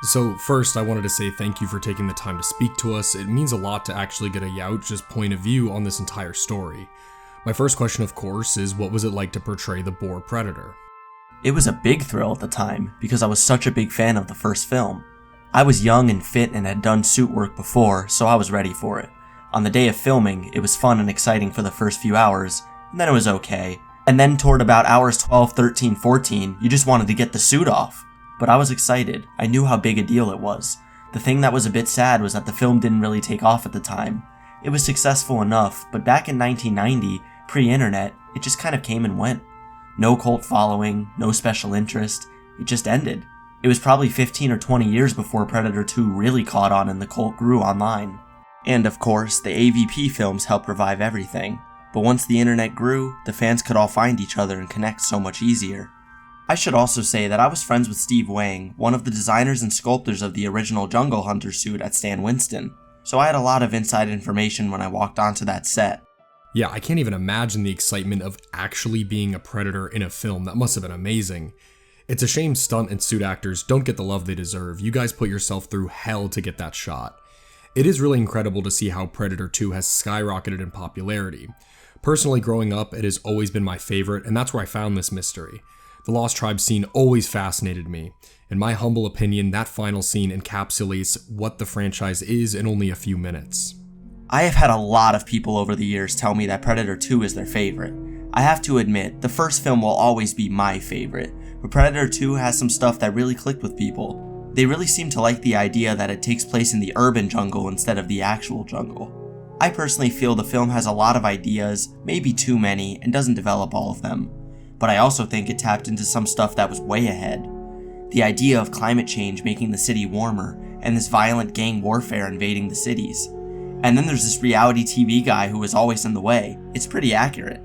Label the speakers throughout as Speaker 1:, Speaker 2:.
Speaker 1: So first, I wanted to say thank you for taking the time to speak to us. It means a lot to actually get a Yautja's point of view on this entire story. My first question, of course, is what was it like to portray the Boar Predator?
Speaker 2: It was a big thrill at the time, because I was such a big fan of the first film. I was young and fit and had done suit work before, so I was ready for it. On the day of filming, it was fun and exciting for the first few hours, and then it was okay. And then toward about hours 12, 13, 14, you just wanted to get the suit off. But I was excited. I knew how big a deal it was. The thing that was a bit sad was that the film didn't really take off at the time. It was successful enough, but back in 1990, pre-internet, it just kind of came and went. No cult following, no special interest, it just ended. It was probably 15 or 20 years before Predator 2 really caught on and the cult grew online. And of course, the AVP films helped revive everything. But once the internet grew, the fans could all find each other and connect so much easier. I should also say that I was friends with Steve Wang, one of the designers and sculptors of the original Jungle Hunter suit at Stan Winston, so I had a lot of inside information when I walked onto that set.
Speaker 1: Yeah, I can't even imagine the excitement of actually being a Predator in a film. That must have been amazing. It's a shame stunt and suit actors don't get the love they deserve. You guys put yourself through hell to get that shot. It is really incredible to see how Predator 2 has skyrocketed in popularity. Personally, growing up, it has always been my favorite, and that's where I found this mystery. The Lost Tribe scene always fascinated me. In my humble opinion, that final scene encapsulates what the franchise is in only a few minutes.
Speaker 2: I have had a lot of people over the years tell me that Predator 2 is their favorite. I have to admit, the first film will always be my favorite, but Predator 2 has some stuff that really clicked with people. They really seem to like the idea that it takes place in the urban jungle instead of the actual jungle. I personally feel the film has a lot of ideas, maybe too many, and doesn't develop all of them. But I also think it tapped into some stuff that was way ahead. The idea of climate change making the city warmer, and this violent gang warfare invading the cities. And then there's this reality TV guy who is always in the way. It's pretty accurate.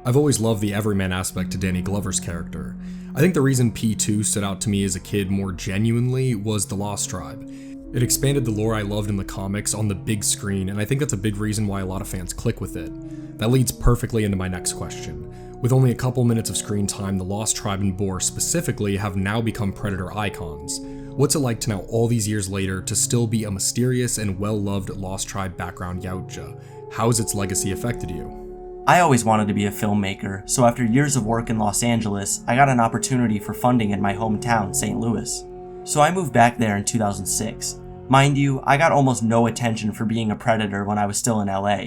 Speaker 1: I've always loved the everyman aspect to Danny Glover's character. I think the reason P2 stood out to me as a kid more genuinely was the Lost Tribe. It expanded the lore I loved in the comics on the big screen, and I think that's a big reason why a lot of fans click with it. That leads perfectly into my next question. With only a couple minutes of screen time, the Lost Tribe and Boar specifically have now become Predator icons. What's it like to now, all these years later, to still be a mysterious and well-loved Lost Tribe background Yautja? How has its legacy affected you?
Speaker 2: I always wanted to be a filmmaker, so after years of work in Los Angeles, I got an opportunity for funding in my hometown, St. Louis. So I moved back there in 2006. Mind you, I got almost no attention for being a Predator when I was still in LA.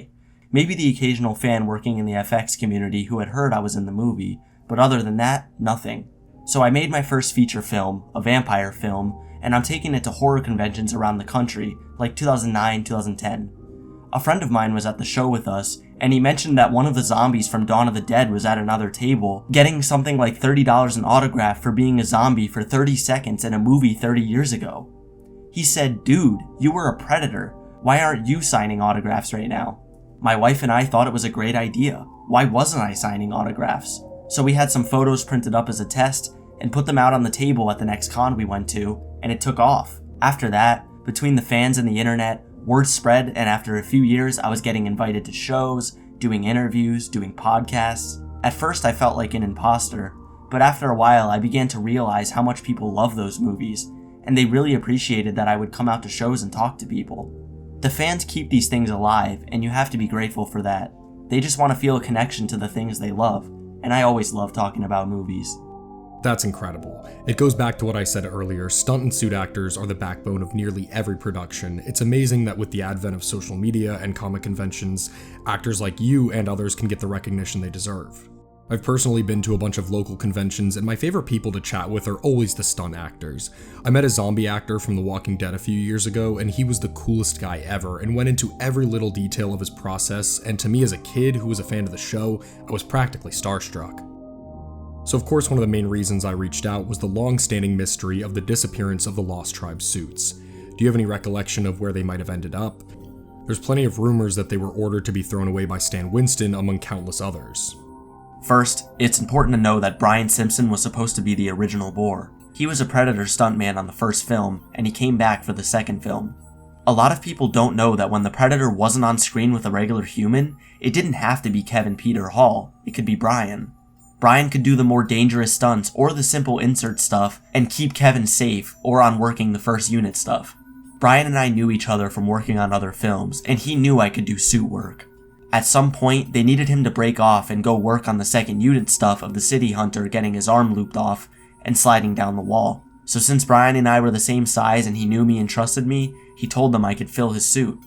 Speaker 2: Maybe the occasional fan working in the FX community who had heard I was in the movie, but other than that, nothing. So I made my first feature film, a vampire film, and I'm taking it to horror conventions around the country, like 2009, 2010. A friend of mine was at the show with us, and he mentioned that one of the zombies from Dawn of the Dead was at another table, getting something like $30 an autograph for being a zombie for 30 seconds in a movie 30 years ago. He said, "Dude, you were a Predator. Why aren't you signing autographs right now?" My wife and I thought it was a great idea. Why wasn't I signing autographs? So we had some photos printed up as a test and put them out on the table at the next con we went to, and it took off. After that, between the fans and the internet, word spread, and after a few years I was getting invited to shows, doing interviews, doing podcasts. At first I felt like an imposter, but after a while I began to realize how much people love those movies, and they really appreciated that I would come out to shows and talk to people. The fans keep these things alive, and you have to be grateful for that. They just want to feel a connection to the things they love, and I always love talking about movies.
Speaker 1: That's incredible. It goes back to what I said earlier, stunt and suit actors are the backbone of nearly every production. It's amazing that with the advent of social media and comic conventions, actors like you and others can get the recognition they deserve. I've personally been to a bunch of local conventions, and my favorite people to chat with are always the stunt actors. I met a zombie actor from The Walking Dead a few years ago, and he was the coolest guy ever and went into every little detail of his process, and to me as a kid who was a fan of the show, I was practically starstruck. So of course one of the main reasons I reached out was the long-standing mystery of the disappearance of the Lost Tribe suits. Do you have any recollection of where they might have ended up? There's plenty of rumors that they were ordered to be thrown away by Stan Winston among countless others.
Speaker 2: First, it's important to know that Brian Simpson was supposed to be the original Boar. He was a Predator stuntman on the first film, and he came back for the second film. A lot of people don't know that when the Predator wasn't on screen with a regular human, it didn't have to be Kevin Peter Hall, it could be Brian. Brian could do the more dangerous stunts or the simple insert stuff and keep Kevin safe or on working the first unit stuff. Brian and I knew each other from working on other films, and he knew I could do suit work. At some point, they needed him to break off and go work on the second unit stuff of the city hunter getting his arm looped off and sliding down the wall. So since Brian and I were the same size and he knew me and trusted me, he told them I could fill his suit.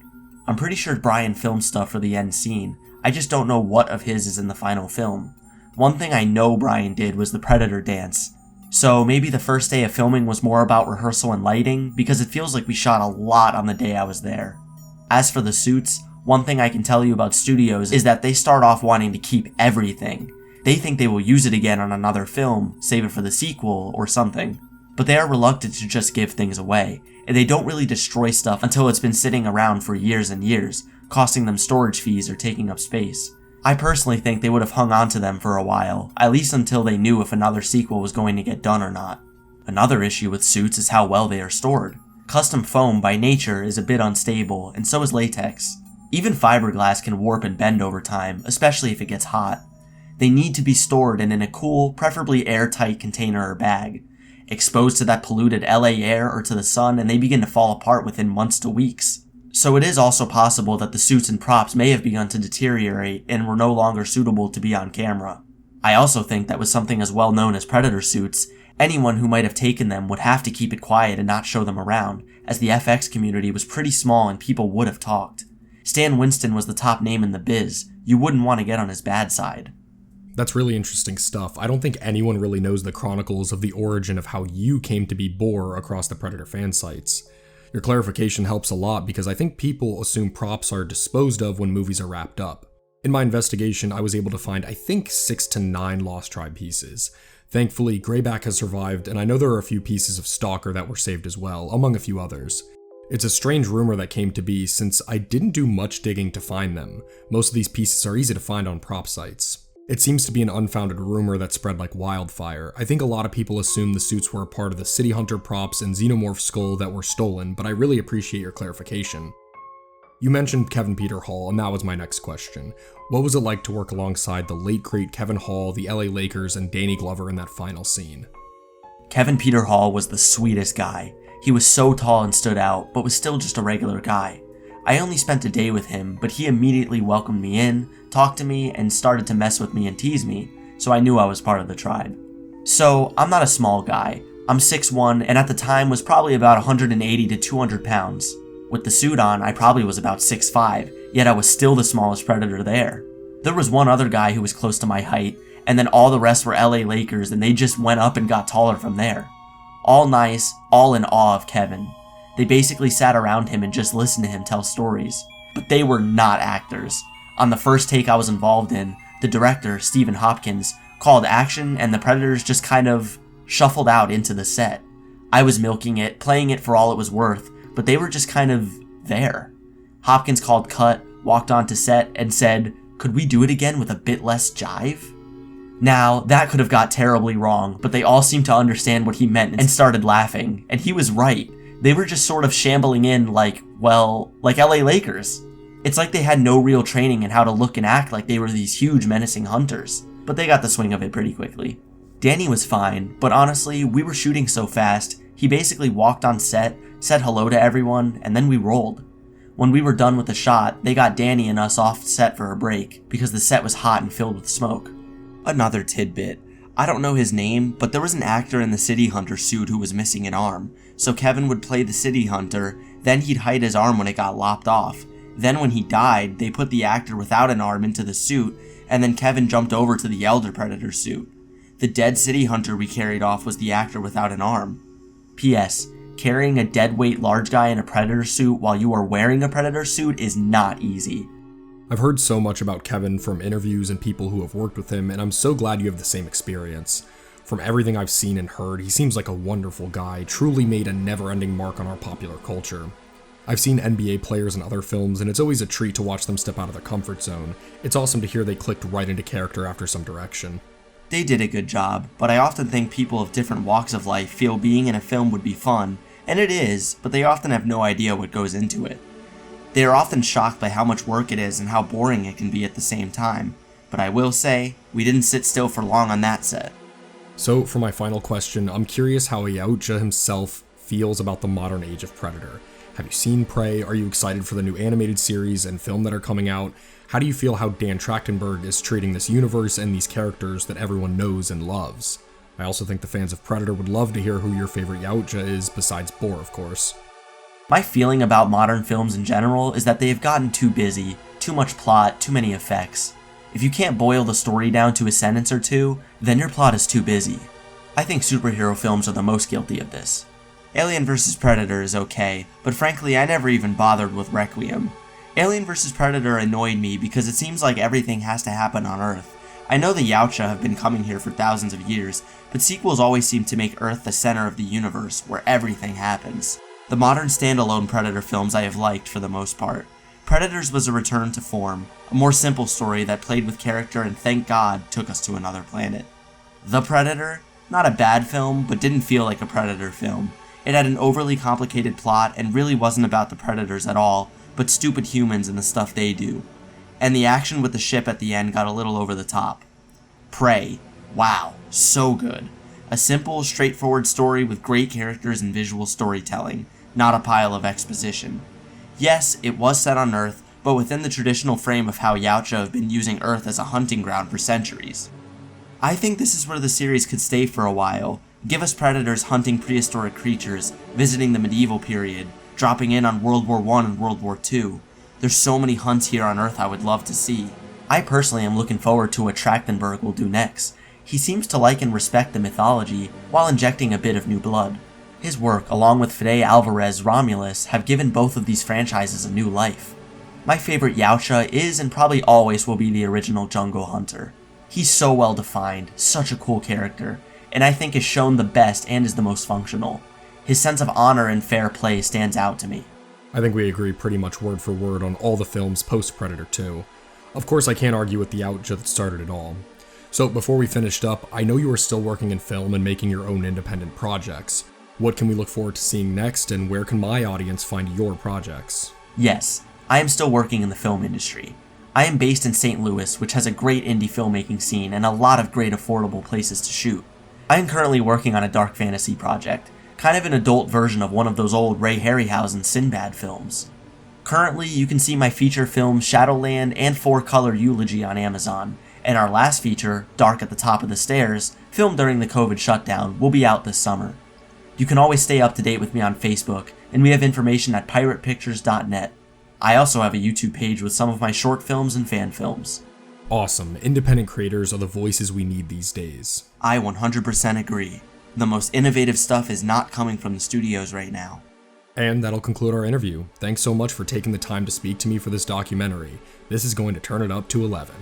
Speaker 2: I'm pretty sure Brian filmed stuff for the end scene. I just don't know what of his is in the final film. One thing I know Brian did was the Predator dance. So maybe the first day of filming was more about rehearsal and lighting, because it feels like we shot a lot on the day I was there. As for the suits, one thing I can tell you about studios is that they start off wanting to keep everything. They think they will use it again on another film, save it for the sequel or something. But they are reluctant to just give things away, and they don't really destroy stuff until it's been sitting around for years and years, costing them storage fees or taking up space. I personally think they would have hung on to them for a while, at least until they knew if another sequel was going to get done or not. Another issue with suits is how well they are stored. Custom foam by nature is a bit unstable, and so is latex. Even fiberglass can warp and bend over time, especially if it gets hot. They need to be stored in a cool, preferably airtight container or bag. Exposed to that polluted LA air or to the sun, and they begin to fall apart within months to weeks. So it is also possible that the suits and props may have begun to deteriorate and were no longer suitable to be on camera. I also think that with something as well known as Predator suits, anyone who might have taken them would have to keep it quiet and not show them around, as the FX community was pretty small and people would have talked. Stan Winston was the top name in the biz. You wouldn't want to get on his bad side.
Speaker 1: That's really interesting stuff. I don't think anyone really knows the chronicles of the origin of how you came to be Boar across the Predator fan sites. Your clarification helps a lot because I think people assume props are disposed of when movies are wrapped up. In my investigation, I was able to find, I think, 6 to 9 Lost Tribe pieces. Thankfully, Greyback has survived, and I know there are a few pieces of Stalker that were saved as well, among a few others. It's a strange rumor that came to be since I didn't do much digging to find them. Most of these pieces are easy to find on prop sites. It seems to be an unfounded rumor that spread like wildfire. I think a lot of people assume the suits were a part of the City Hunter props and Xenomorph skull that were stolen, but I really appreciate your clarification. You mentioned Kevin Peter Hall, and that was my next question. What was it like to work alongside the late great Kevin Hall, the LA Lakers, and Danny Glover in that final scene?
Speaker 2: Kevin Peter Hall was the sweetest guy. He was so tall and stood out, but was still just a regular guy. I only spent a day with him, but he immediately welcomed me in, talked to me, and started to mess with me and tease me, so I knew I was part of the tribe. So, I'm not a small guy. I'm 6'1", and at the time was probably about 180 to 200 pounds. With the suit on, I probably was about 6'5", yet I was still the smallest Predator there. There was one other guy who was close to my height, and then all the rest were LA Lakers, and they just went up and got taller from there. All nice, all in awe of Kevin. They basically sat around him and just listened to him tell stories. But they were not actors. On the first take I was involved in, the director, Stephen Hopkins, called action and the Predators just kind of shuffled out into the set. I was milking it, playing it for all it was worth, but they were just kind of there. Hopkins called cut, walked onto set, and said, "Could we do it again with a bit less jive?" Now, that could have got terribly wrong, but they all seemed to understand what he meant and started laughing, and he was right. They were just sort of shambling in like LA Lakers. It's like they had no real training in how to look and act like they were these huge menacing hunters, but they got the swing of it pretty quickly. Danny was fine, but honestly, we were shooting so fast, he basically walked on set, said hello to everyone, and then we rolled. When we were done with the shot, they got Danny and us off set for a break, because the set was hot and filled with smoke. Another tidbit. I don't know his name, but there was an actor in the City Hunter suit who was missing an arm, so Kevin would play the City Hunter, then he'd hide his arm when it got lopped off. Then when he died, they put the actor without an arm into the suit, and then Kevin jumped over to the Elder Predator suit. The dead City Hunter we carried off was the actor without an arm. P.S. Carrying a deadweight large guy in a Predator suit while you are wearing a Predator suit is not easy.
Speaker 1: I've heard so much about Kevin from interviews and people who have worked with him, and I'm so glad you have the same experience. From everything I've seen and heard, he seems like a wonderful guy, truly made a never-ending mark on our popular culture. I've seen NBA players in other films, and it's always a treat to watch them step out of their comfort zone. It's awesome to hear they clicked right into character after some direction.
Speaker 2: They did a good job, but I often think people of different walks of life feel being in a film would be fun, and it is, but they often have no idea what goes into it. They are often shocked by how much work it is and how boring it can be at the same time. but I will say, we didn't sit still for long on that set.
Speaker 1: So, for my final question, I'm curious how Yautja himself feels about the modern age of Predator. Have you seen Prey? Are you excited for the new animated series and film that are coming out? How do you feel how Dan Trachtenberg is treating this universe and these characters that everyone knows and loves? I also think the fans of Predator would love to hear who your favorite Yautja is, besides Boar, of course.
Speaker 2: My feeling about modern films in general is that they have gotten too busy, too much plot, too many effects. If you can't boil the story down to a sentence or two, then your plot is too busy. I think superhero films are the most guilty of this. Alien vs. Predator is okay, but frankly I never even bothered with Requiem. Alien vs. Predator annoyed me because it seems like everything has to happen on Earth. I know the Yautja have been coming here for thousands of years, but sequels always seem to make Earth the center of the universe, where everything happens. The modern standalone Predator films I have liked for the most part. Predators was a return to form, a more simple story that played with character and thank God took us to another planet. The Predator? Not a bad film, but didn't feel like a Predator film. It had an overly complicated plot and really wasn't about the Predators at all, but stupid humans and the stuff they do. And the action with the ship at the end got a little over the top. Prey. Wow, so good. A simple, straightforward story with great characters and visual storytelling, not a pile of exposition. Yes, it was set on Earth, but within the traditional frame of how Yautja have been using Earth as a hunting ground for centuries. I think this is where the series could stay for a while. Give us predators hunting prehistoric creatures, visiting the medieval period, dropping in on World War I and World War II. There's so many hunts here on Earth I would love to see. I personally am looking forward to what Trachtenberg will do next. He seems to like and respect the mythology, while injecting a bit of new blood. His work, along with Fede Alvarez's Romulus, have given both of these franchises a new life. My favorite Yautja is and probably always will be the original Jungle Hunter. He's so well defined, such a cool character, and I think is shown the best and is the most functional. His sense of honor and fair play stands out to me.
Speaker 1: I think we agree pretty much word for word on all the films post-Predator 2. Of course, I can't argue with the Yautja that started it all. So before we finished up, I know you are still working in film and making your own independent projects. What can we look forward to seeing next, and where can my audience find your projects?
Speaker 2: Yes, I am still working in the film industry. I am based in St. Louis, which has a great indie filmmaking scene and a lot of great affordable places to shoot. I am currently working on a dark fantasy project, kind of an adult version of one of those old Ray Harryhausen Sinbad films. Currently, you can see my feature film Shadowland and 4-Color Eulogy on Amazon, and our last feature, Dark at the Top of the Stairs, filmed during the COVID shutdown, will be out this summer. You can always stay up to date with me on Facebook, and we have information at piratepictures.net. I also have a YouTube page with some of my short films and fan films.
Speaker 1: Awesome. Independent creators are the voices we need these days.
Speaker 2: I 100% agree. The most innovative stuff is not coming from the studios right now.
Speaker 1: And that'll conclude our interview. Thanks so much for taking the time to speak to me for this documentary. This is going to turn it up to 11.